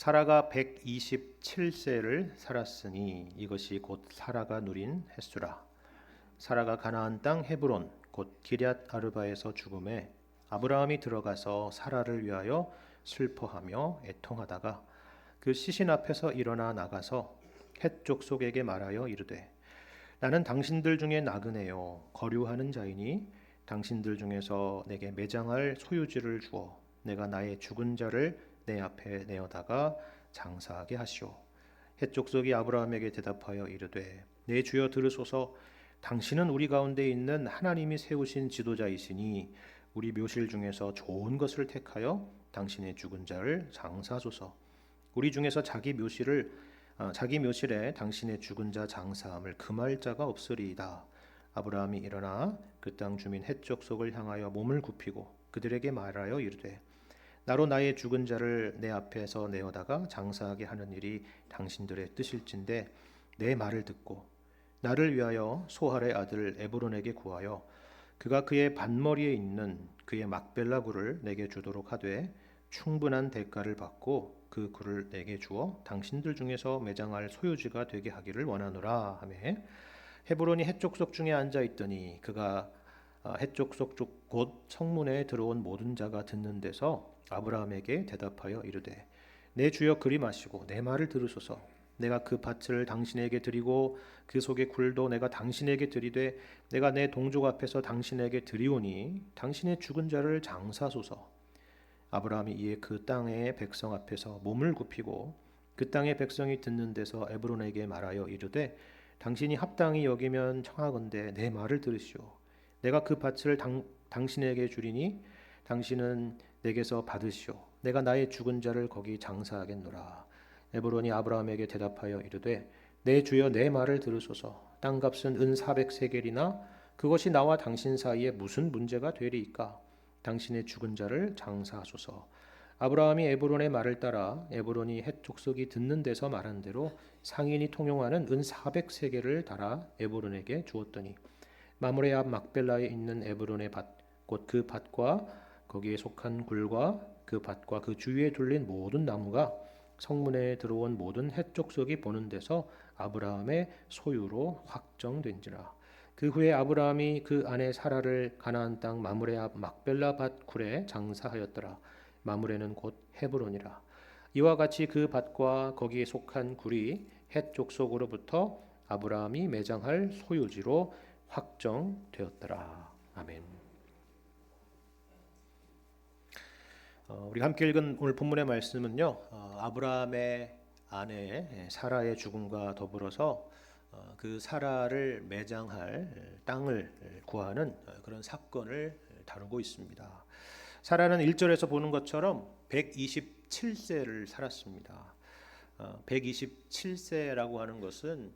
사라가 127세를 살았으니 이것이 곧 사라가 누린 횟수라. 사라가 가나안 땅 헤브론 곧 기럇 아르바에서 죽음에 아브라함이 들어가서 사라를 위하여 슬퍼하며 애통하다가 그 시신 앞에서 일어나 나가서 헷 족속에게 말하여 이르되 나는 당신들 중에 나그네요 거류하는 자이니 당신들 중에서 내게 매장할 소유지를 주어 내가 나의 죽은 자를 내 앞에 내어다가 장사하게 하시오. 헷 족속이 아브라함에게 대답하여 이르되 내 주여 들으소서. 당신은 우리 가운데 있는 하나님이 세우신 지도자이시니 우리 묘실 중에서 좋은 것을 택하여 당신의 죽은 자를 장사하소서. 우리 중에서 자기 묘실에 당신의 죽은 자 장사함을 금할 자가 없으리이다. 아브라함이 일어나 그 땅 주민 헷 족속을 향하여 몸을 굽히고 그들에게 말하여 이르되 나로 나의 죽은 자를 내 앞에서 내어다가 장사하게 하는 일이 당신들의 뜻일진데 내 말을 듣고 나를 위하여 소할의 아들 에브론에게 구하여 그가 그의 반머리에 있는 그의 막벨라 굴을 내게 주도록 하되 충분한 대가를 받고 그 굴을 내게 주어 당신들 중에서 매장할 소유지가 되게 하기를 원하노라 하며 헤브론이 헷 족속 중에 앉아 있더니 그가 헷 족속 곧 성문에 들어온 모든 자가 듣는 데서 아브라함에게 대답하여 이르되 내 주여 그리 마시고 내 말을 들으소서. 내가 그 밭을 당신에게 드리고 그 속의 굴도 내가 당신에게 드리되 내가 내 동족 앞에서 당신에게 드리오니 당신의 죽은 자를 장사소서. 아브라함이 이에 그 땅의 백성 앞에서 몸을 굽히고 그 땅의 백성이 듣는 데서 에브론에게 말하여 이르되 당신이 합당히 여기면 청하건대 내 말을 들으시오. 내가 그 밭을 당신에게 주리니 당신은 내게서 받으시오. 내가 나의 죽은 자를 거기 장사하겠노라. 에브론이 아브라함에게 대답하여 이르되 내 주여 내 말을 들으소서. 땅값은 은 400세겔이나 그것이 나와 당신 사이에 무슨 문제가 되리이까. 당신의 죽은 자를 장사하소서. 아브라함이 에브론의 말을 따라 에브론이 헷 족속이 듣는 데서 말한 대로 상인이 통용하는 은 400세겔을 달아 에브론에게 주었더니 마므레 앞 막벨라에 있는 에브론의 밭 곧 그 밭과 거기에 속한 굴과 그 밭과 그 주위에 둘린 모든 나무가 성문에 들어온 모든 헷 족속이 보는 데서 아브라함의 소유로 확정된지라. 그 후에 아브라함이 그 아내 사라를 가나안 땅 마므레 앞 막벨라 밭 굴에 장사하였더라. 마므레는 곧 헤브론이라. 이와 같이 그 밭과 거기에 속한 굴이 헷 족속으로부터 아브라함이 매장할 소유지로 확정되었더라. 아멘. 우리가 함께 읽은 오늘 본문의 말씀은요, 아브라함의 아내 사라의 죽음과 더불어서 그 사라를 매장할 땅을 구하는 그런 사건을 다루고 있습니다. 사라는 1절에서 보는 것처럼 127세를 살았습니다. 127세라고 하는 것은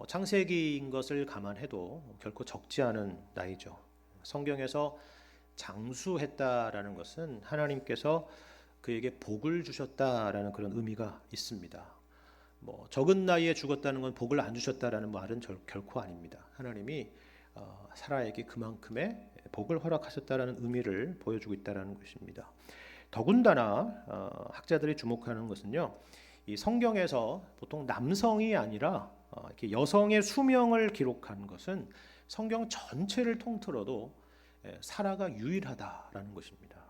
창세기인 것을 감안해도 결코 적지 않은 나이죠. 성경에서 장수했다라는 것은 하나님께서 그에게 복을 주셨다라는 그런 의미가 있습니다. 적은 나이에 죽었다는 건 복을 안 주셨다라는 말은 결코 아닙니다. 하나님이 사라에게 그만큼의 복을 허락하셨다라는 의미를 보여주고 있다라는 것입니다. 더군다나 학자들이 주목하는 것은요, 이 성경에서 보통 남성이 아니라 이렇게 여성의 수명을 기록한 것은 성경 전체를 통틀어도 사라가 유일하다라는 것입니다.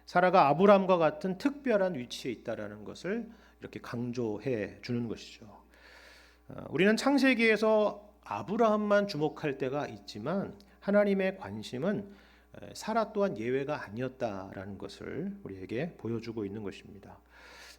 사라가 아브람과 같은 특별한 위치에 있다라는 것을 이렇게 강조해 주는 것이죠. 우리는 창세기에서 아브라함만 주목할 때가 있지만 하나님의 관심은 사라 또한 예외가 아니었다라는 것을 우리에게 보여주고 있는 것입니다.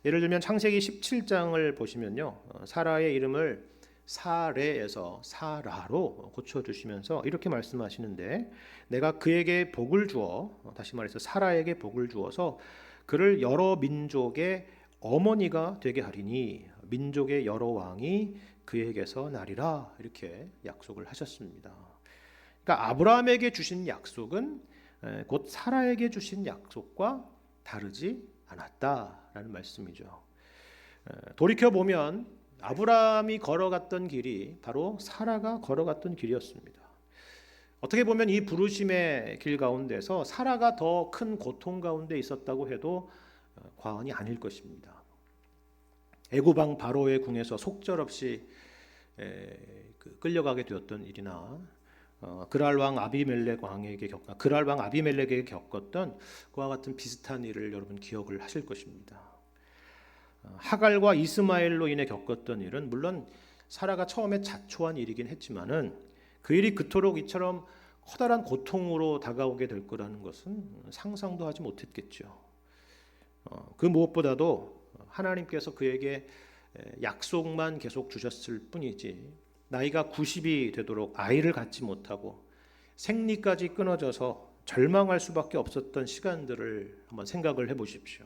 예를 들면 창세기 17장을 보시면요, 사라의 이름을 사레에서 사라로 고쳐주시면서 이렇게 말씀하시는데 내가 그에게 복을 주어, 다시 말해서 사라에게 복을 주어서 그를 여러 민족의 어머니가 되게 하리니 민족의 여러 왕이 그에게서 나리라, 이렇게 약속을 하셨습니다. 그러니까 아브라함에게 주신 약속은 곧 사라에게 주신 약속과 다르지 않았다라는 말씀이죠. 돌이켜보면 아브라함이 걸어갔던 길이 바로 사라가 걸어갔던 길이었습니다. 어떻게 보면 이 부르심의 길 가운데서 사라가 더 큰 고통 가운데 있었다고 해도 과언이 아닐 것입니다. 애굽 왕 바로의 궁에서 속절없이 끌려가게 되었던 일이나 그랄 왕 아비멜렉에게 겪었던 그와 같은 비슷한 일을 여러분 기억을 하실 것입니다. 하갈과 이스마엘로 인해 겪었던 일은 물론 사라가 처음에 자초한 일이긴 했지만은 그 일이 그토록 이처럼 커다란 고통으로 다가오게 될 거라는 것은 상상도 하지 못했겠죠. 그 무엇보다도 하나님께서 그에게 약속만 계속 주셨을 뿐이지 나이가 90이 되도록 아이를 갖지 못하고 생리까지 끊어져서 절망할 수밖에 없었던 시간들을 한번 생각을 해보십시오.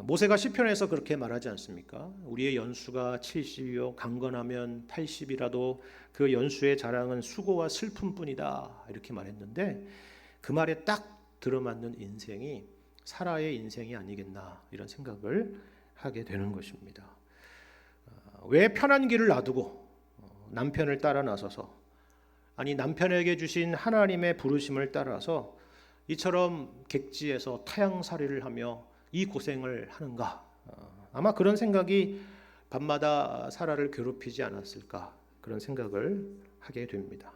모세가 시편에서 그렇게 말하지 않습니까? 우리의 연수가 70이요 강건하면 80이라도 그 연수의 자랑은 수고와 슬픔뿐이다 이렇게 말했는데 그 말에 딱 들어맞는 인생이 사라의 인생이 아니겠나 이런 생각을 하게 되는 것입니다. 왜 편한 길을 놔두고 남편을 따라 나서서 아니 남편에게 주신 하나님의 부르심을 따라서 이처럼 객지에서 타향살이를 하며 이 고생을 하는가? 아마 그런 생각이 밤마다 사라를 괴롭히지 않았을까 그런 생각을 하게 됩니다.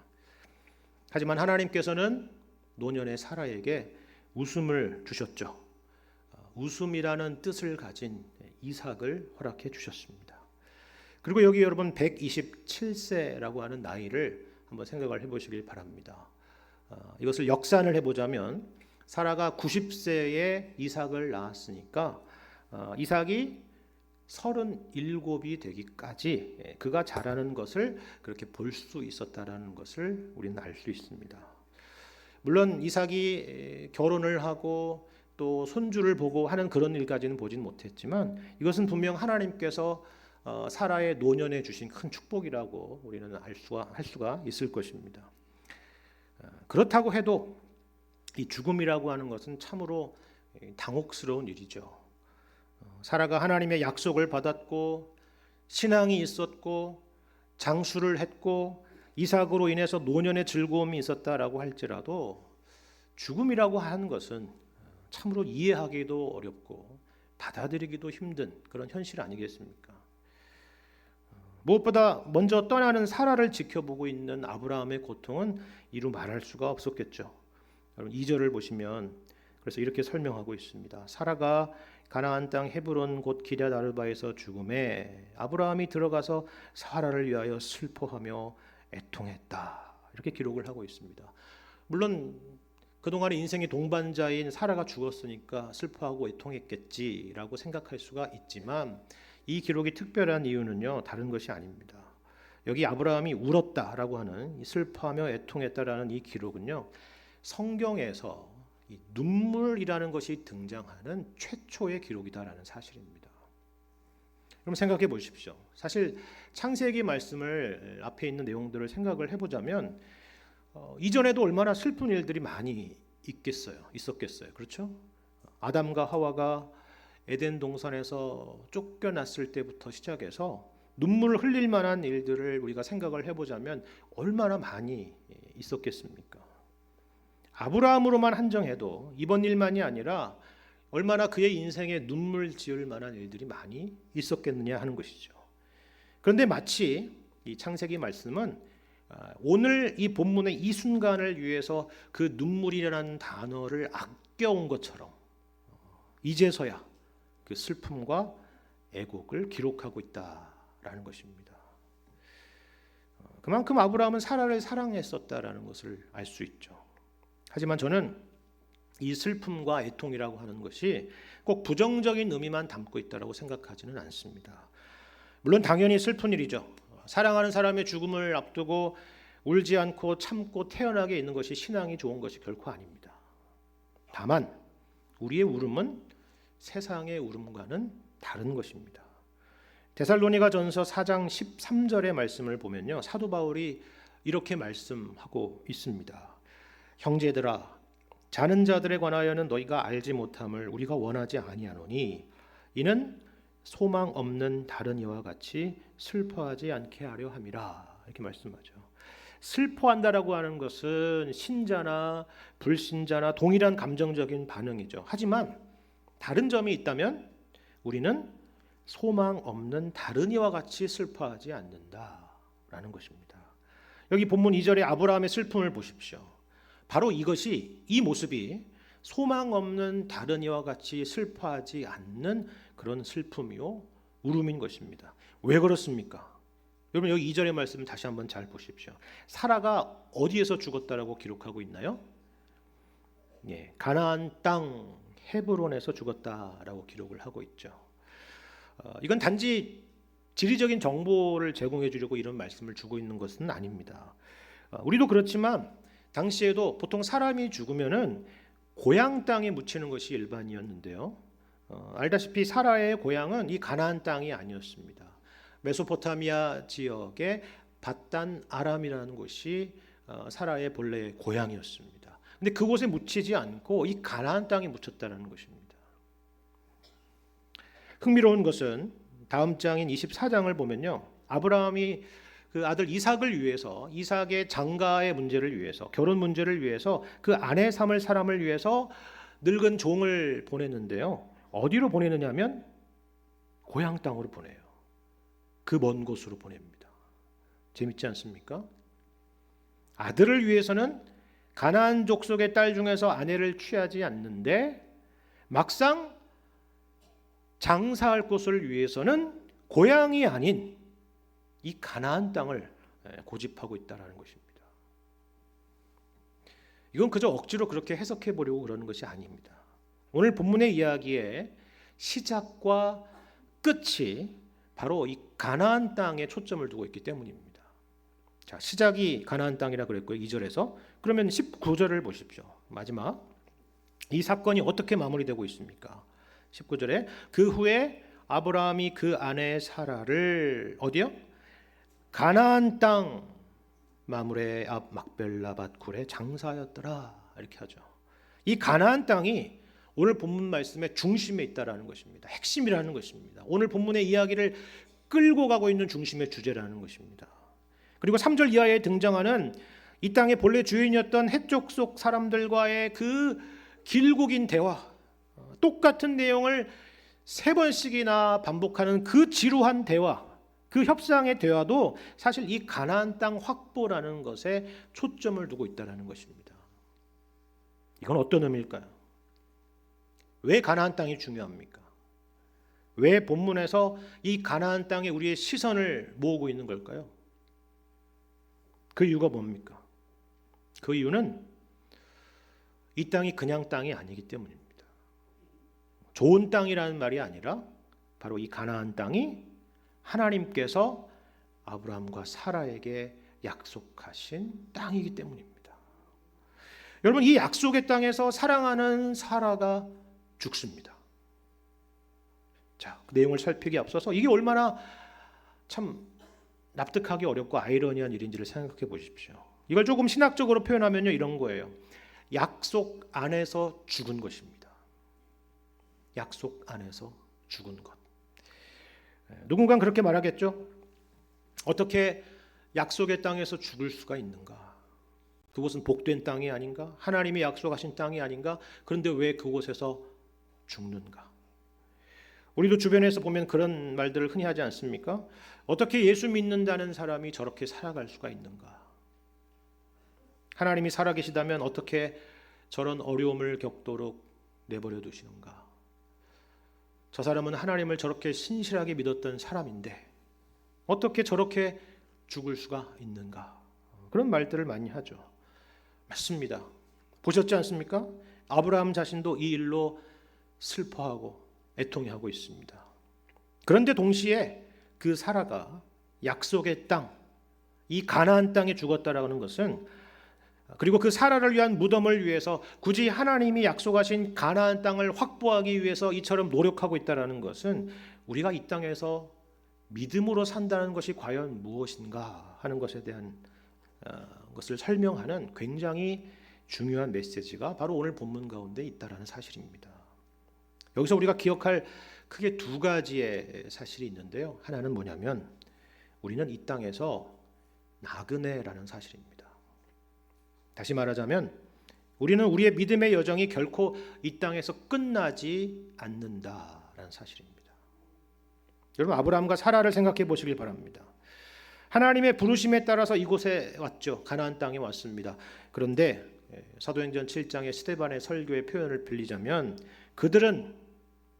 하지만 하나님께서는 노년의 사라에게 웃음을 주셨죠. 웃음이라는 뜻을 가진 이삭을 허락해 주셨습니다. 그리고 여기 여러분 127세라고 하는 나이를 한번 생각을 해보시길 바랍니다. 이것을 역산을 해보자면 사라가 90세에 이삭을 낳았으니까 이삭이 37이 되기까지 그가 자라는 것을 그렇게 볼 수 있었다라는 것을 우리는 알 수 있습니다. 물론 이삭이 결혼을 하고 또 손주를 보고 하는 그런 일까지는 보진 못했지만 이것은 분명 하나님께서 사라의 노년에 주신 큰 축복이라고 우리는 할 수가 있을 것입니다. 그렇다고 해도 이 죽음이라고 하는 것은 참으로 당혹스러운 일이죠. 사라가 하나님의 약속을 받았고 신앙이 있었고 장수를 했고 이삭으로 인해서 노년의 즐거움이 있었다라고 할지라도 죽음이라고 하는 것은 참으로 이해하기도 어렵고 받아들이기도 힘든 그런 현실 아니겠습니까? 무엇보다 먼저 떠나는 사라를 지켜보고 있는 아브라함의 고통은 이루 말할 수가 없었겠죠. 여러분 2절을 보시면 그래서 이렇게 설명하고 있습니다. 사라가 가나안 땅 헤브론 곧 기럇 아르바에서 죽음에 아브라함이 들어가서 사라를 위하여 슬퍼하며 애통했다. 이렇게 기록을 하고 있습니다. 물론 그동안의 인생의 동반자인 사라가 죽었으니까 슬퍼하고 애통했겠지라고 생각할 수가 있지만 이 기록이 특별한 이유는요 다른 것이 아닙니다. 여기 아브라함이 울었다라고 하는 슬퍼하며 애통했다라는 이 기록은요 성경에서 이 눈물이라는 것이 등장하는 최초의 기록이다라는 사실입니다. 그럼 생각해 보십시오. 사실 창세기 말씀을 앞에 있는 내용들을 생각을 해보자면 이전에도 얼마나 슬픈 일들이 많이 있었겠어요. 그렇죠? 아담과 하와가 에덴 동산에서 쫓겨났을 때부터 시작해서 눈물을 흘릴 만한 일들을 우리가 생각을 해보자면 얼마나 많이 있었겠습니까? 아브라함으로만 한정해도 이번 일만이 아니라 얼마나 그의 인생에 눈물 지을 만한 일들이 많이 있었겠느냐 하는 것이죠. 그런데 마치 이 창세기 말씀은 오늘 이 본문의 이 순간을 위해서 그 눈물이라는 단어를 아껴온 것처럼 이제서야 그 슬픔과 애곡을 기록하고 있다라는 것입니다. 그만큼 아브라함은 사라를 사랑했었다라는 것을 알 수 있죠. 하지만 저는 이 슬픔과 애통이라고 하는 것이 꼭 부정적인 의미만 담고 있다라고 생각하지는 않습니다. 물론 당연히 슬픈 일이죠. 사랑하는 사람의 죽음을 앞두고 울지 않고 참고 태연하게 있는 것이 신앙이 좋은 것이 결코 아닙니다. 다만 우리의 울음은 세상의 울음과는 다른 것입니다. 데살로니가전서 4장 13절의 말씀을 보면요. 사도 바울이 이렇게 말씀하고 있습니다. 형제들아 자는 자들에 관하여는 너희가 알지 못함을 우리가 원하지 아니하노니 이는 소망 없는 다른 이와 같이 슬퍼하지 않게 하려 함이라. 이렇게 말씀하죠. 슬퍼한다라고 하는 것은 신자나 불신자나 동일한 감정적인 반응이죠. 하지만 다른 점이 있다면 우리는 소망 없는 다른 이와 같이 슬퍼하지 않는다라는 것입니다. 여기 본문 2절에 아브라함의 슬픔을 보십시오. 바로 이 모습이 소망 없는 다른 이와 같이 슬퍼하지 않는 그런 슬픔이요 울음인 것입니다. 왜 그렇습니까? 여러분 여기 2절의 말씀을 다시 한번 잘 보십시오. 사라가 어디에서 죽었다라고 기록하고 있나요? 가나안 땅 헤브론에서 죽었다라고 기록을 하고 있죠. 이건 단지 지리적인 정보를 제공해 주려고 이런 말씀을 주고 있는 것은 아닙니다. 우리도 그렇지만 당시에도 보통 사람이 죽으면은 고향 땅에 묻히는 것이 일반이었는데요. 알다시피 사라의 고향은 이 가나안 땅이 아니었습니다. 메소포타미아 지역의 밧단 아람이라는 곳이 사라의 본래의 고향이었습니다. 근데 그곳에 묻히지 않고 이 가나안 땅에 묻혔다는 것입니다. 흥미로운 것은 다음 장인 24장을 보면요. 아브라함이 그 아들 이삭을 위해서, 이삭의 장가의 문제를 위해서, 결혼 문제를 위해서 그 아내 삼을 사람을 위해서 늙은 종을 보냈는데요. 어디로 보내느냐면 고향 땅으로 보내요. 그 먼 곳으로 보냅니다. 재밌지 않습니까? 아들을 위해서는 가나안 족속의 딸 중에서 아내를 취하지 않는데 막상 장사할 곳을 위해서는 고향이 아닌 이 가나안 땅을 고집하고 있다는 것입니다. 이건 그저 억지로 그렇게 해석해 보려고 그러는 것이 아닙니다. 오늘 본문의 이야기의 시작과 끝이 바로 이 가나안 땅에 초점을 두고 있기 때문입니다. 자, 시작이 가나안 땅이라 그랬고요. 2절에서 그러면 19절을 보십시오. 마지막 이 사건이 어떻게 마무리되고 있습니까? 19절에 그 후에 아브라함이 그 아내 사라를 어디요? 가나안 땅 마므레 앞 막벨라밧 굴에 장사하였더라 이렇게 하죠. 이 가나안 땅이 오늘 본문 말씀의 중심에 있다라는 것입니다. 핵심이라는 것입니다. 오늘 본문의 이야기를 끌고 가고 있는 중심의 주제라는 것입니다. 그리고 3절 이하에 등장하는 이 땅의 본래 주인이었던 해족 속 사람들과의 그 길고 긴 대화, 똑같은 내용을 3번씩이나 반복하는 그 지루한 대화, 그 협상의 대화도 사실 이 가나안 땅 확보라는 것에 초점을 두고 있다는 것입니다. 이건 어떤 의미일까요? 왜 가나안 땅이 중요합니까? 왜 본문에서 이 가나안 땅에 우리의 시선을 모으고 있는 걸까요? 그 이유가 뭡니까? 그 이유는 이 땅이 그냥 땅이 아니기 때문입니다. 좋은 땅이라는 말이 아니라 바로 이 가나안 땅이 하나님께서 아브라함과 사라에게 약속하신 땅이기 때문입니다. 여러분 이 약속의 땅에서 사랑하는 사라가 죽습니다. 자, 그 내용을 살피기 앞서서 이게 얼마나 참 납득하기 어렵고 아이러니한 일인지를 생각해 보십시오. 이걸 조금 신학적으로 표현하면요 이런 거예요. 약속 안에서 죽은 것입니다. 약속 안에서 죽은 것. 누군가는 그렇게 말하겠죠. 어떻게 약속의 땅에서 죽을 수가 있는가? 그곳은 복된 땅이 아닌가? 하나님이 약속하신 땅이 아닌가? 그런데 왜 그곳에서 죽는가? 우리도 주변에서 보면 그런 말들을 흔히 하지 않습니까? 어떻게 예수 믿는다는 사람이 저렇게 살아갈 수가 있는가? 하나님이 살아계시다면 어떻게 저런 어려움을 겪도록 내버려 두시는가? 저 사람은 하나님을 저렇게 신실하게 믿었던 사람인데 어떻게 저렇게 죽을 수가 있는가? 그런 말들을 많이 하죠. 맞습니다. 보셨지 않습니까? 아브라함 자신도 이 일로 슬퍼하고 애통해하고 있습니다. 그런데 동시에 그 사라가 약속의 땅, 이 가나안 땅에 죽었다라는 것은 그리고 그 사라를 위한 무덤을 위해서 굳이 하나님이 약속하신 가나안 땅을 확보하기 위해서 이처럼 노력하고 있다라는 것은 우리가 이 땅에서 믿음으로 산다는 것이 과연 무엇인가 하는 것에 대한 것을 설명하는 굉장히 중요한 메시지가 바로 오늘 본문 가운데 있다라는 사실입니다. 여기서 우리가 기억할 크게 2가지의 사실이 있는데요. 하나는 뭐냐면 우리는 이 땅에서 나그네라는 사실입니다. 다시 말하자면 우리는 우리의 믿음의 여정이 결코 이 땅에서 끝나지 않는다라는 사실입니다. 여러분, 아브라함과 사라를 생각해 보시길 바랍니다. 하나님의 부르심에 따라서 이곳에 왔죠. 가나안 땅에 왔습니다. 그런데 사도행전 7장의 스데반의 설교의 표현을 빌리자면 그들은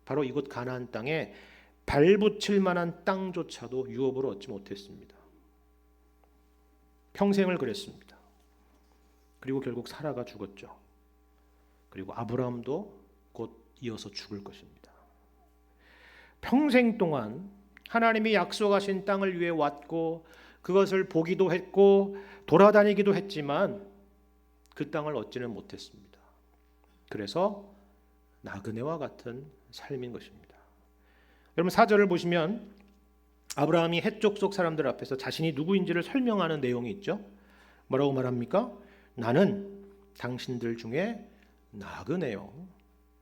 바로 이곳 가나안 땅에 발붙일 만한 땅조차도 유업으로 얻지 못했습니다. 평생을 그랬습니다. 그리고 결국 사라가 죽었죠. 그리고 아브라함도 곧 이어서 죽을 것입니다. 평생 동안 하나님이 약속하신 땅을 위해 왔고 그것을 보기도 했고 돌아다니기도 했지만 그 땅을 얻지는 못했습니다. 그래서 나그네와 같은 삶인 것입니다. 여러분, 4절을 보시면 아브라함이 헷족 속 사람들 앞에서 자신이 누구인지를 설명하는 내용이 있죠. 뭐라고 말합니까? 나는 당신들 중에 나그네요,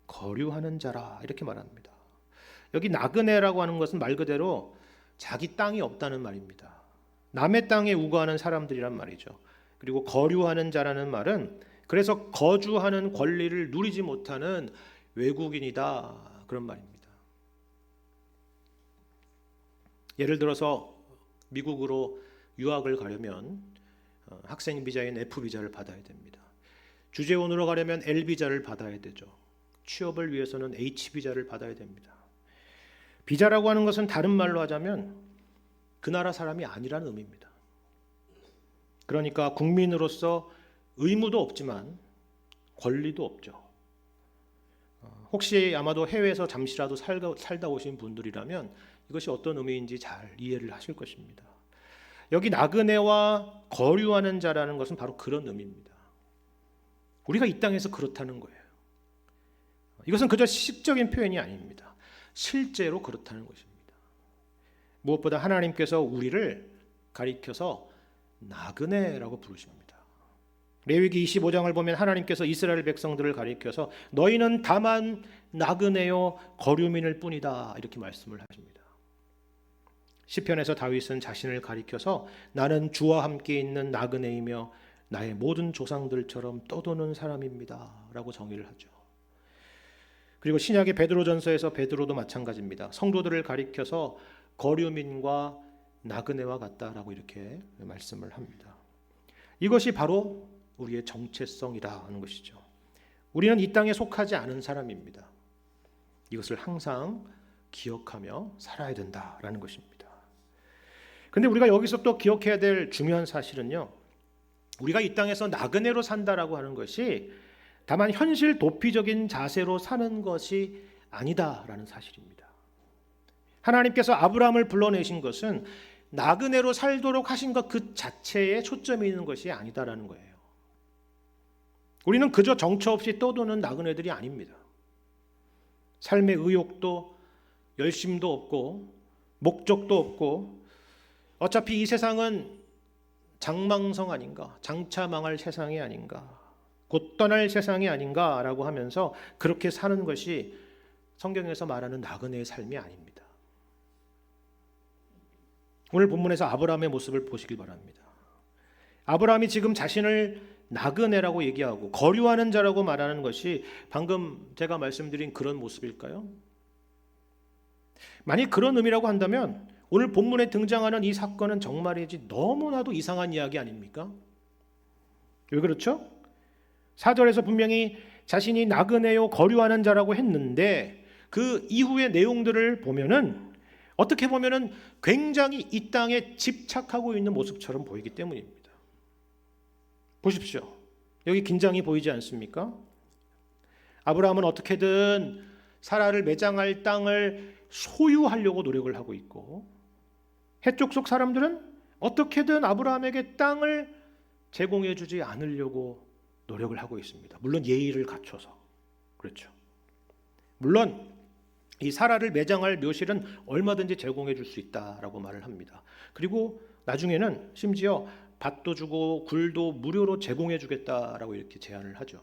거류하는 자라, 이렇게 말합니다. 여기 나그네라고 하는 것은 말 그대로 자기 땅이 없다는 말입니다. 남의 땅에 우거하는 사람들이란 말이죠. 그리고 거류하는 자라는 말은 그래서 거주하는 권리를 누리지 못하는 외국인이다, 그런 말입니다. 예를 들어서 미국으로 유학을 가려면 학생 비자인 F 비자를 받아야 됩니다. 주재원으로 가려면 L 비자를 받아야 되죠. 취업을 위해서는 H 비자를 받아야 됩니다. 비자라고 하는 것은 다른 말로 하자면 그 나라 사람이 아니라는 의미입니다. 그러니까 국민으로서 의무도 없지만 권리도 없죠. 혹시 아마도 해외에서 잠시라도 살다 오신 분들이라면 이것이 어떤 의미인지 잘 이해를 하실 것입니다. 여기 나그네와 거류하는 자라는 것은 바로 그런 의미입니다. 우리가 이 땅에서 그렇다는 거예요. 이것은 그저 시적인 표현이 아닙니다. 실제로 그렇다는 것입니다. 무엇보다 하나님께서 우리를 가리켜서 나그네라고 부르십니다. 레위기 25장을 보면 하나님께서 이스라엘 백성들을 가리켜서 너희는 다만 나그네요 거류민일 뿐이다, 이렇게 말씀을 하십니다. 시편에서 다윗은 자신을 가리켜서 나는 주와 함께 있는 나그네이며 나의 모든 조상들처럼 떠도는 사람입니다 라고 정의를 하죠. 그리고 신약의 베드로전서에서 베드로도 마찬가지입니다. 성도들을 가리켜서 거류민과 나그네와 같다라고 이렇게 말씀을 합니다. 이것이 바로 우리의 정체성이라는 것이죠. 우리는 이 땅에 속하지 않은 사람입니다. 이것을 항상 기억하며 살아야 된다라는 것입니다. 근데 우리가 여기서 또 기억해야 될 중요한 사실은요, 우리가 이 땅에서 나그네로 산다라고 하는 것이 다만 현실 도피적인 자세로 사는 것이 아니다라는 사실입니다. 하나님께서 아브라함을 불러내신 것은 나그네로 살도록 하신 것 그 자체에 초점이 있는 것이 아니다라는 거예요. 우리는 그저 정처 없이 떠도는 나그네들이 아닙니다. 삶의 의욕도 열심도 없고 목적도 없고 어차피 이 세상은 장망성 아닌가, 장차 망할 세상이 아닌가, 곧 떠날 세상이 아닌가라고 하면서 그렇게 사는 것이 성경에서 말하는 나그네의 삶이 아닙니다. 오늘 본문에서 아브라함의 모습을 보시길 바랍니다. 아브라함이 지금 자신을 나그네라고 얘기하고 거류하는 자라고 말하는 것이 방금 제가 말씀드린 그런 모습일까요? 만약 그런 의미라고 한다면 오늘 본문에 등장하는 이 사건은 정말이지 너무나도 이상한 이야기 아닙니까? 왜 그렇죠? 4절에서 분명히 자신이 나그네요 거류하는 자라고 했는데 그 이후의 내용들을 보면은 어떻게 보면은 굉장히 이 땅에 집착하고 있는 모습처럼 보이기 때문입니다. 보십시오. 여기 긴장이 보이지 않습니까? 아브라함은 어떻게든 사라를 매장할 땅을 소유하려고 노력을 하고 있고 해쪽 속 사람들은 어떻게든 아브라함에게 땅을 제공해 주지 않으려고 노력을 하고 있습니다. 물론 예의를 갖춰서. 그렇죠. 물론 이 사라를 매장할 묘실은 얼마든지 제공해 줄 수 있다라고 말을 합니다. 그리고 나중에는 심지어 밭도 주고 굴도 무료로 제공해 주겠다라고 이렇게 제안을 하죠.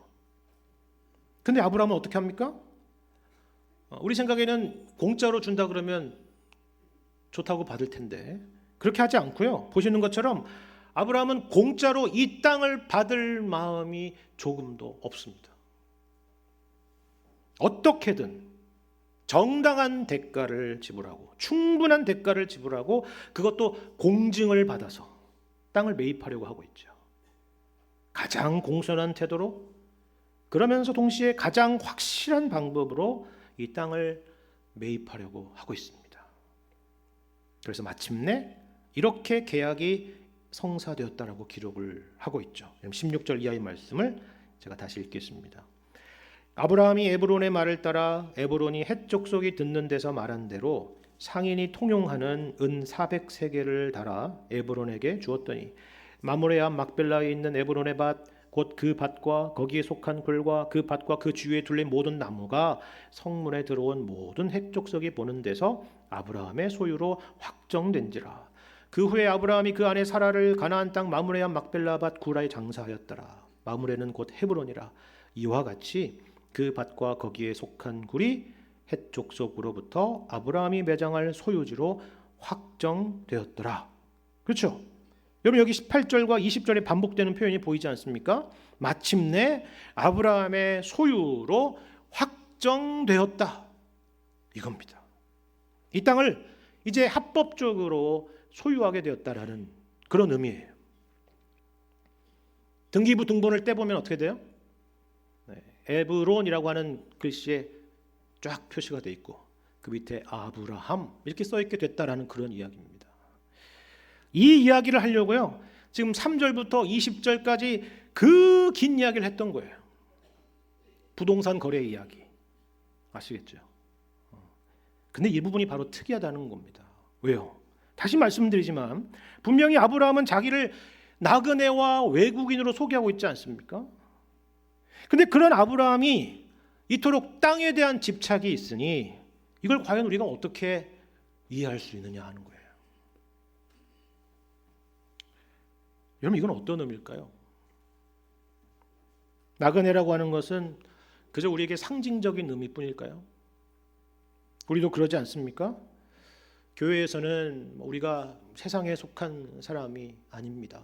근데 아브라함은 어떻게 합니까? 우리 생각에는 공짜로 준다 그러면 좋다고 받을 텐데 그렇게 하지 않고요. 보시는 것처럼 아브라함은 공짜로 이 땅을 받을 마음이 조금도 없습니다. 어떻게든 정당한 대가를 지불하고 충분한 대가를 지불하고 그것도 공증을 받아서 땅을 매입하려고 하고 있죠. 가장 공손한 태도로, 그러면서 동시에 가장 확실한 방법으로 이 땅을 매입하려고 하고 있습니다. 그래서 마침내 이렇게 계약이 성사되었다라고 기록을 하고 있죠. 16절 이하의 말씀을 제가 다시 읽겠습니다. 아브라함이 에브론의 말을 따라 에브론이 헷 족속이 듣는 데서 말한 대로 상인이 통용하는 은 400세겔을 달아 에브론에게 주었더니 마므레 앞 막벨라에 있는 에브론의 밭 곧 그 밭과 거기에 속한 굴과 그 밭과 그 주위에 둘린 모든 나무가 성문에 들어온 모든 헷 족속이 보는 데서 아브라함의 소유로 확정된지라. 그 후에 아브라함이 그 아내 사라를 가나안 땅 마므레 앞 막벨라 밭 구라에 장사하였더라. 마므레는 곧 헤브론이라. 이와 같이 그 밭과 거기에 속한 굴이 헷 족속으로부터 아브라함이 매장할 소유지로 확정되었더라. 그렇죠? 여러분 여기 18절과 20절에 반복되는 표현이 보이지 않습니까? 마침내 아브라함의 소유로 확정되었다, 이겁니다. 이 땅을 이제 합법적으로 소유하게 되었다라는 그런 의미예요. 등기부 등본을 떼보면 어떻게 돼요? 에브론이라고 하는 글씨에 쫙 표시가 돼 있고 그 밑에 아브라함 이렇게 써 있게 됐다라는 그런 이야기입니다. 이 이야기를 하려고요, 지금 3절부터 20절까지 그 긴 이야기를 했던 거예요. 부동산 거래 이야기 아시겠죠? 근데 이 부분이 바로 특이하다는 겁니다. 왜요? 다시 말씀드리지만 분명히 아브라함은 자기를 나그네와 외국인으로 소개하고 있지 않습니까? 근데 그런 아브라함이 이토록 땅에 대한 집착이 있으니 이걸 과연 우리가 어떻게 이해할 수 있느냐 하는 거예요. 여러분 이건 어떤 의미일까요? 나그네라고 하는 것은 그저 우리에게 상징적인 의미뿐일까요? 우리도 그러지 않습니까? 교회에서는 우리가 세상에 속한 사람이 아닙니다.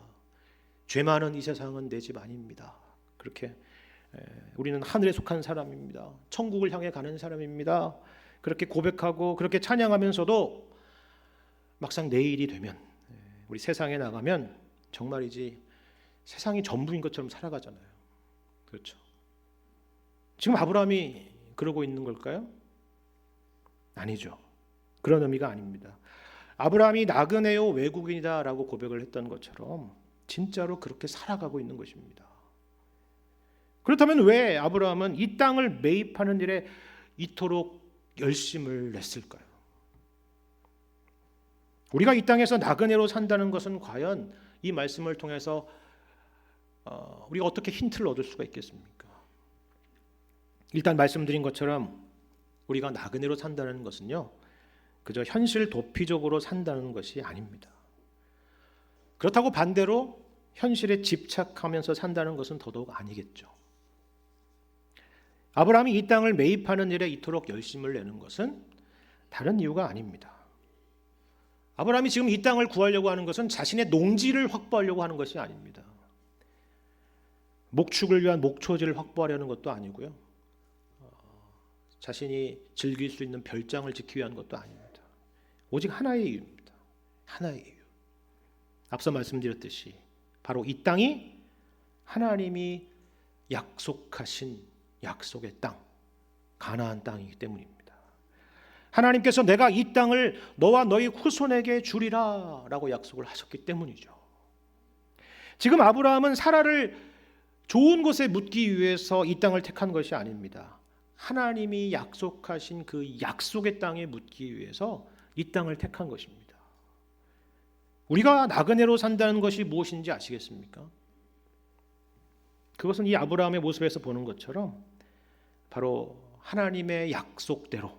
죄 많은 이 세상은 내 집 아닙니다. 그렇게 우리는 하늘에 속한 사람입니다. 천국을 향해 가는 사람입니다. 그렇게 고백하고 그렇게 찬양하면서도 막상 내일이 되면 우리 세상에 나가면 정말이지 세상이 전부인 것처럼 살아가잖아요. 그렇죠? 지금 아브라함이 그러고 있는 걸까요? 아니죠. 그런 의미가 아닙니다. 아브라함이 나그네요 외국인이다라고 고백을 했던 것처럼 진짜로 그렇게 살아가고 있는 것입니다. 그렇다면 왜 아브라함은 이 땅을 매입하는 일에 이토록 열심을 냈을까요? 우리가 이 땅에서 나그네로 산다는 것은 과연 이 말씀을 통해서 우리가 어떻게 힌트를 얻을 수가 있겠습니까? 일단 말씀드린 것처럼 우리가 나그네로 산다는 것은요, 그저 현실 도피적으로 산다는 것이 아닙니다. 그렇다고 반대로 현실에 집착하면서 산다는 것은 더더욱 아니겠죠. 아브라함이 이 땅을 매입하는 일에 이토록 열심을 내는 것은 다른 이유가 아닙니다. 아브라함이 지금 이 땅을 구하려고 하는 것은 자신의 농지를 확보하려고 하는 것이 아닙니다. 목축을 위한 목초지를 확보하려는 것도 아니고요, 자신이 즐길 수 있는 별장을 짓기 위한 것도 아닙니다. 오직 하나의 이유입니다. 하나의 이유. 앞서 말씀드렸듯이 바로 이 땅이 하나님이 약속하신 약속의 땅, 가나안 땅이기 때문입니다. 하나님께서 내가 이 땅을 너와 너희 후손에게 주리라 라고 약속을 하셨기 때문이죠. 지금 아브라함은 사라를 좋은 곳에 묻기 위해서 이 땅을 택한 것이 아닙니다. 하나님이 약속하신 그 약속의 땅에 묻기 위해서 이 땅을 택한 것입니다. 우리가 나그네로 산다는 것이 무엇인지 아시겠습니까? 그것은 이 아브라함의 모습에서 보는 것처럼 바로 하나님의 약속대로,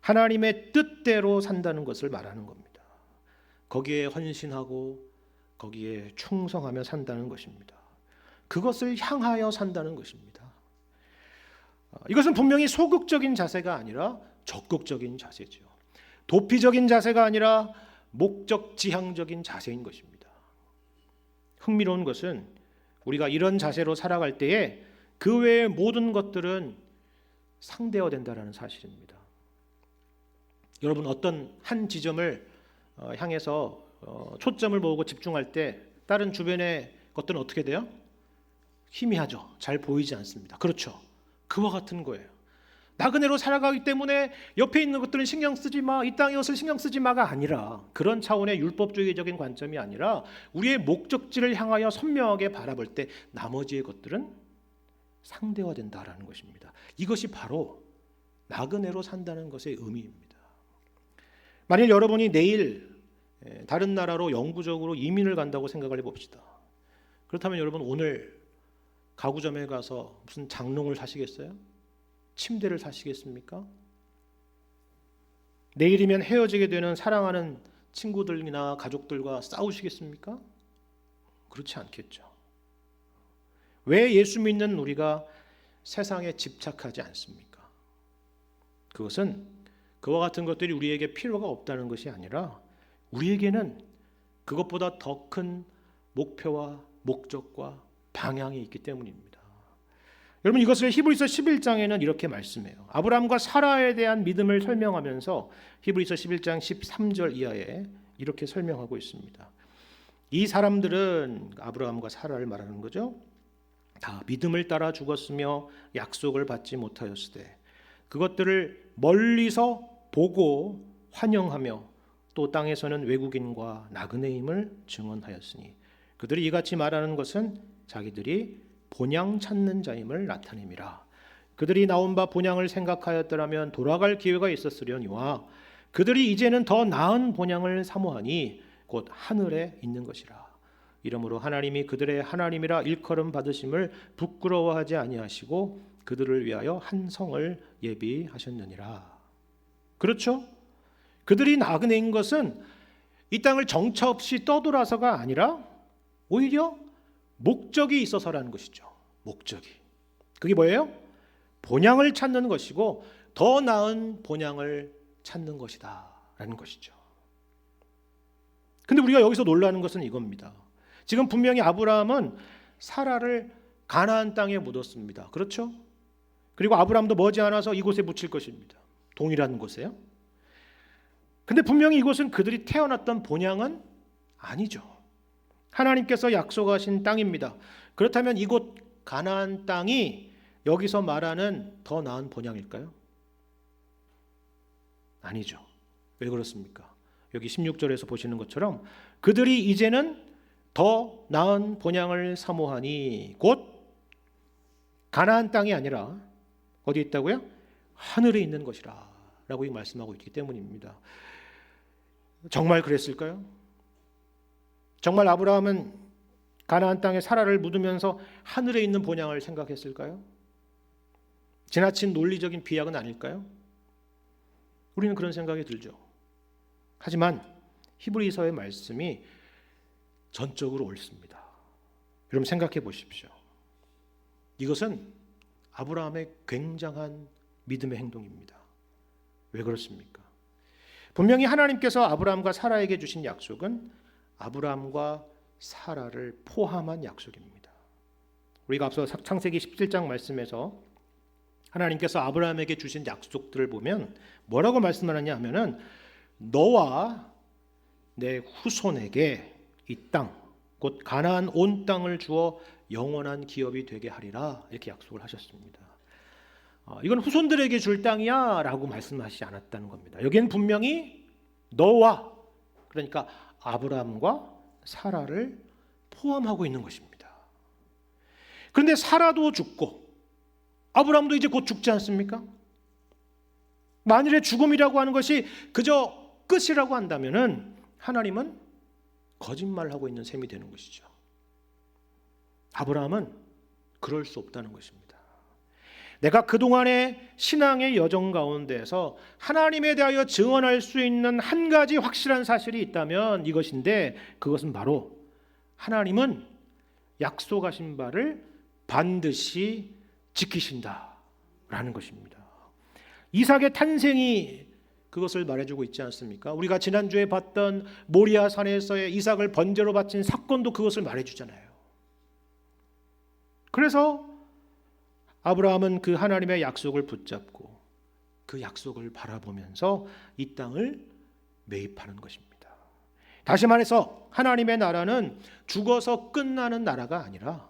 하나님의 뜻대로 산다는 것을 말하는 겁니다. 거기에 헌신하고 거기에 충성하며 산다는 것입니다. 그것을 향하여 산다는 것입니다. 이것은 분명히 소극적인 자세가 아니라 적극적인 자세죠. 도피적인 자세가 아니라 목적 지향적인 자세인 것입니다. 흥미로운 것은 우리가 이런 자세로 살아갈 때에 그 외의 모든 것들은 상대화된다는 사실입니다. 여러분 어떤 한 지점을 향해서 초점을 모으고 집중할 때 다른 주변의 것들은 어떻게 돼요? 희미하죠. 잘 보이지 않습니다. 그렇죠. 그와 같은 거예요. 나그네로 살아가기 때문에 옆에 있는 것들은 신경 쓰지 마, 이 땅의 것을 신경 쓰지 마가 아니라, 그런 차원의 율법주의적인 관점이 아니라 우리의 목적지를 향하여 선명하게 바라볼 때 나머지의 것들은 상대화된다라는 것입니다. 이것이 바로 나그네로 산다는 것의 의미입니다. 만일 여러분이 내일 다른 나라로 영구적으로 이민을 간다고 생각을 해봅시다. 그렇다면 여러분 오늘 가구점에 가서 무슨 장롱을 사시겠어요? 침대를 사시겠습니까? 내일이면 헤어지게 되는 사랑하는 친구들이나 가족들과 싸우시겠습니까? 그렇지 않겠죠. 왜 예수 믿는 우리가 세상에 집착하지 않습니까? 그것은 그와 같은 것들이 우리에게 필요가 없다는 것이 아니라 우리에게는 그것보다 더 큰 목표와 목적과 방향이 있기 때문입니다. 여러분, 이것을 히브리서 11장에는 이렇게 말씀해요. 아브라함과 사라에 대한 믿음을 설명하면서 히브리서 11장 13절 이하에 이렇게 설명하고 있습니다. 이 사람들은, 아브라함과 사라를 말하는 거죠, 다 믿음을 따라 죽었으며 약속을 받지 못하였으되 그것들을 멀리서 보고 환영하며 또 땅에서는 외국인과 나그네임을 증언하였으니 그들이 이같이 말하는 것은 자기들이 본향 찾는 자임을 나타냄이라. 그들이 나온 바 본향을 생각하였더라면 돌아갈 기회가 있었으려니와 그들이 이제는 더 나은 본향을 사모하니 곧 하늘에 있는 것이라. 이러므로 하나님이 그들의 하나님이라 일컬음 받으심을 부끄러워하지 아니하시고 그들을 위하여 한 성을 예비하셨느니라. 그렇죠? 그들이 나그네인 것은 이 땅을 정처 없이 떠돌아서가 아니라 오히려 목적이 있어서라는 것이죠. 목적이. 그게 뭐예요? 본향을 찾는 것이고 더 나은 본향을 찾는 것이다 라는 것이죠. 근데 우리가 여기서 놀라는 것은 이겁니다. 지금 분명히 아브라함은 사라를 가나안 땅에 묻었습니다. 그렇죠? 그리고 아브라함도 머지않아서 이곳에 묻힐 것입니다. 동일한 곳에요. 근데 분명히 이곳은 그들이 태어났던 본향은 아니죠. 하나님께서 약속하신 땅입니다. 그렇다면 이곳 가나안 땅이 여기서 말하는 더 나은 본향일까요? 아니죠. 왜 그렇습니까? 여기 16절에서 보시는 것처럼 그들이 이제는 더 나은 본향을 사모하니 곧 가나안 땅이 아니라 어디 있다고요? 하늘에 있는 것이라 라고 말씀하고 있기 때문입니다. 정말 그랬을까요? 정말 아브라함은 가나안 땅에 사라를 묻으면서 하늘에 있는 본향을 생각했을까요? 지나친 논리적인 비약은 아닐까요? 우리는 그런 생각이 들죠. 하지만 히브리서의 말씀이 전적으로 옳습니다. 여러분 생각해 보십시오. 이것은 아브라함의 굉장한 믿음의 행동입니다. 왜 그렇습니까? 분명히 하나님께서 아브라함과 사라에게 주신 약속은 아브라함과 사라를 포함한 약속입니다. 우리가 앞서 창세기 17장 말씀에서 하나님께서 아브라함에게 주신 약속들을 보면 뭐라고 말씀하느냐 하면은 너와 내 후손에게 이 땅, 곧 가나안 온 땅을 주어 영원한 기업이 되게 하리라 이렇게 약속을 하셨습니다. 이건 후손들에게 줄 땅이야 라고 말씀하시지 않았다는 겁니다. 여기는 분명히 너와, 그러니까 아브라함과 사라를 포함하고 있는 것입니다. 그런데 사라도 죽고 아브라함도 이제 곧 죽지 않습니까? 만일의 죽음이라고 하는 것이 그저 끝이라고 한다면은 하나님은 거짓말하고 있는 셈이 되는 것이죠. 아브라함은 그럴 수 없다는 것입니다. 내가 그동안의 신앙의 여정 가운데서 하나님에 대하여 증언할 수 있는 한 가지 확실한 사실이 있다면 이것인데, 그것은 바로 하나님은 약속하신 바를 반드시 지키신다라는 것입니다. 이삭의 탄생이 그것을 말해주고 있지 않습니까? 우리가 지난주에 봤던 모리아 산에서의 이삭을 번제로 바친 사건도 그것을 말해주잖아요. 그래서 아브라함은 그 하나님의 약속을 붙잡고 그 약속을 바라보면서 이 땅을 매입하는 것입니다. 다시 말해서 하나님의 나라는 죽어서 끝나는 나라가 아니라,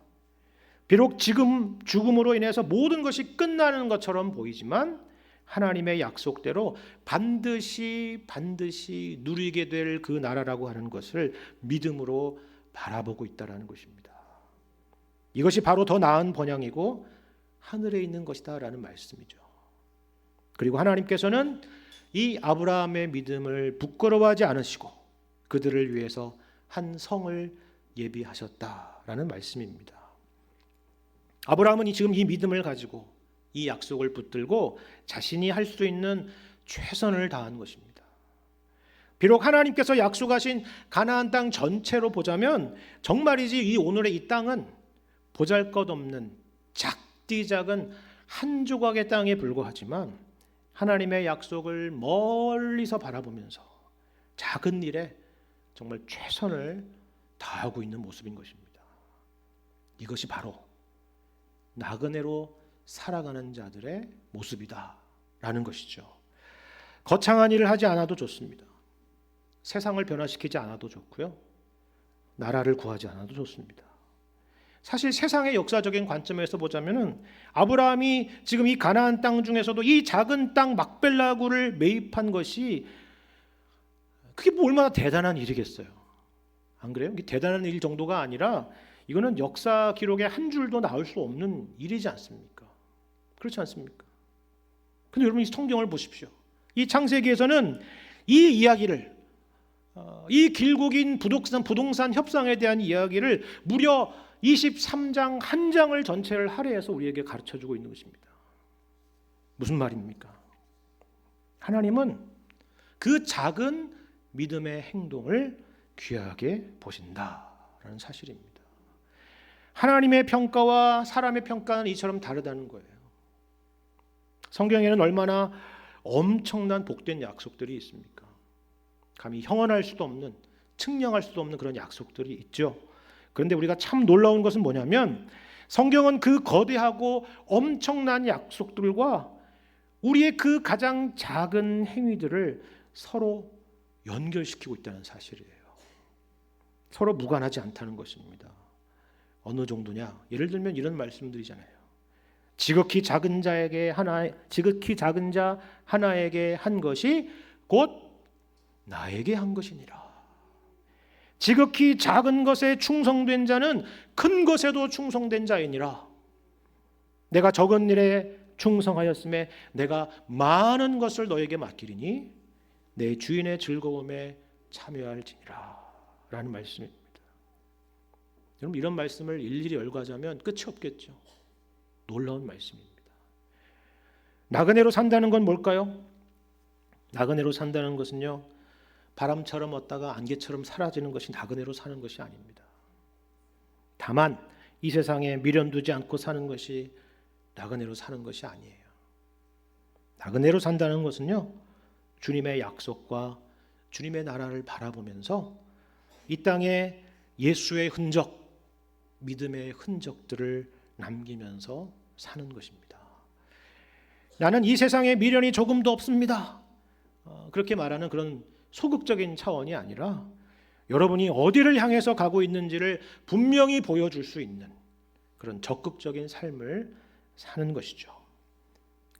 비록 지금 죽음으로 인해서 모든 것이 끝나는 것처럼 보이지만 하나님의 약속대로 반드시 누리게 될 그 나라라고 하는 것을 믿음으로 바라보고 있다는 것입니다. 이것이 바로 더 나은 번영이고 하늘에 있는 것이다라는 말씀이죠. 그리고 하나님께서는 이 아브라함의 믿음을 부끄러워하지 않으시고 그들을 위해서 한 성을 예비하셨다라는 말씀입니다. 아브라함은 지금 이 믿음을 가지고 이 약속을 붙들고 자신이 할 수 있는 최선을 다한 것입니다. 비록 하나님께서 약속하신 가나안 땅 전체로 보자면 정말이지 이 오늘의 이 땅은 보잘것없는 작디 작은 한 조각의 땅에 불과하지만 하나님의 약속을 멀리서 바라보면서 작은 일에 정말 최선을 다하고 있는 모습인 것입니다. 이것이 바로 나그네로 살아가는 자들의 모습이다라는 것이죠. 거창한 일을 하지 않아도 좋습니다. 세상을 변화시키지 않아도 좋고요. 나라를 구하지 않아도 좋습니다. 사실 세상의 역사적인 관점에서 보자면은 아브라함이 지금 이 가나안 땅 중에서도 이 작은 땅 막벨라구를 매입한 것이 그게 뭐 얼마나 대단한 일이겠어요. 안 그래요? 이게 대단한 일 정도가 아니라 이거는 역사 기록에 한 줄도 나올 수 없는 일이지 않습니까? 그렇지 않습니까? 근데 여러분 이 성경을 보십시오. 이 창세기에서는 이 이야기를, 이 길고 긴 부동산 협상에 대한 이야기를 무려 23장 한 장을 전체를 할애해서 우리에게 가르쳐주고 있는 것입니다. 무슨 말입니까? 하나님은 그 작은 믿음의 행동을 귀하게 보신다라는 사실입니다. 하나님의 평가와 사람의 평가는 이처럼 다르다는 거예요. 성경에는 얼마나 엄청난 복된 약속들이 있습니까? 감히 형언할 수도 없는, 측량할 수도 없는 그런 약속들이 있죠. 그런데 우리가 참 놀라운 것은 뭐냐면 성경은 그 거대하고 엄청난 약속들과 우리의 그 가장 작은 행위들을 서로 연결시키고 있다는 사실이에요. 서로 무관하지 않다는 것입니다. 어느 정도냐? 예를 들면 이런 말씀드리잖아요. 지극히 작은 자 하나에게 한 것이 곧 나에게 한 것이니라. 지극히 작은 것에 충성된 자는 큰 것에도 충성된 자이니라. 내가 적은 일에 충성하였음에 내가 많은 것을 너에게 맡기리니 내 주인의 즐거움에 참여할지니라 라는 말씀입니다. 여러분 이런 말씀을 일일이 열거하자면 끝이 없겠죠. 놀라운 말씀입니다. 나그네로 산다는 건 뭘까요? 나그네로 산다는 것은요, 바람처럼 왔다가 안개처럼 사라지는 것이 나그네로 사는 것이 아닙니다. 다만 이 세상에 미련 두지 않고 사는 것이 나그네로 사는 것이 아니에요. 나그네로 산다는 것은요, 주님의 약속과 주님의 나라를 바라보면서 이 땅에 예수의 흔적, 믿음의 흔적들을 남기면서 사는 것입니다. 나는 이 세상에 미련이 조금도 없습니다. 그렇게 말하는 그런 소극적인 차원이 아니라 여러분이 어디를 향해서 가고 있는지를 분명히 보여줄 수 있는 그런 적극적인 삶을 사는 것이죠.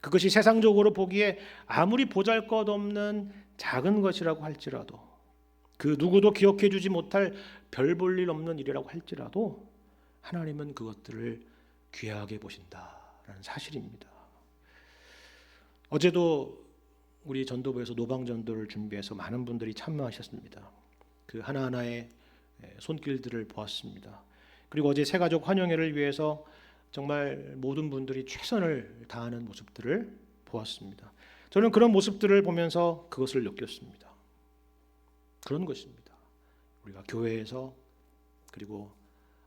그것이 세상적으로 보기에 아무리 보잘것없는 작은 것이라고 할지라도, 그 누구도 기억해 주지 못할 별 볼 일 없는 일이라고 할지라도 하나님은 그것들을 귀하게 보신다라는 사실입니다. 어제도 우리 전도부에서 노방전도를 준비해서 많은 분들이 참여하셨습니다. 그 하나하나의 손길들을 보았습니다. 그리고 어제 새가족 환영회를 위해서 정말 모든 분들이 최선을 다하는 모습들을 보았습니다. 저는 그런 모습들을 보면서 그것을 느꼈습니다. 그런 것입니다. 우리가 교회에서, 그리고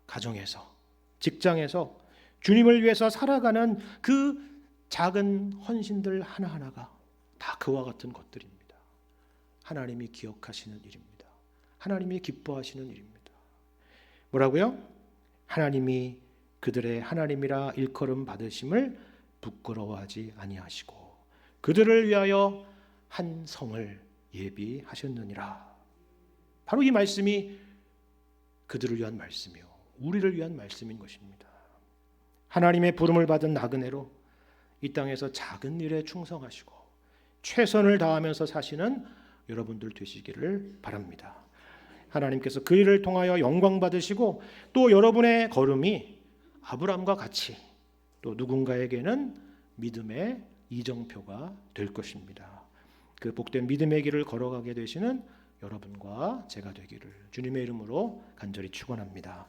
가정에서, 직장에서 주님을 위해서 살아가는 그 작은 헌신들 하나하나가 다 그와 같은 것들입니다. 하나님이 기억하시는 일입니다. 하나님이 기뻐하시는 일입니다. 뭐라고요? 하나님이 그들의 하나님이라 일컬음 받으심을 부끄러워하지 아니하시고 그들을 위하여 한 성을 예비하셨느니라. 바로 이 말씀이 그들을 위한 말씀이요, 우리를 위한 말씀인 것입니다. 하나님의 부름을 받은 나그네로 이 땅에서 작은 일에 충성하시고 최선을 다하면서 사시는 여러분들 되시기를 바랍니다. 하나님께서 그 일을 통하여 영광 받으시고 또 여러분의 걸음이 아브라함과 같이 또 누군가에게는 믿음의 이정표가 될 것입니다. 그 복된 믿음의 길을 걸어가게 되시는 여러분과 제가 되기를 주님의 이름으로 간절히 축원합니다.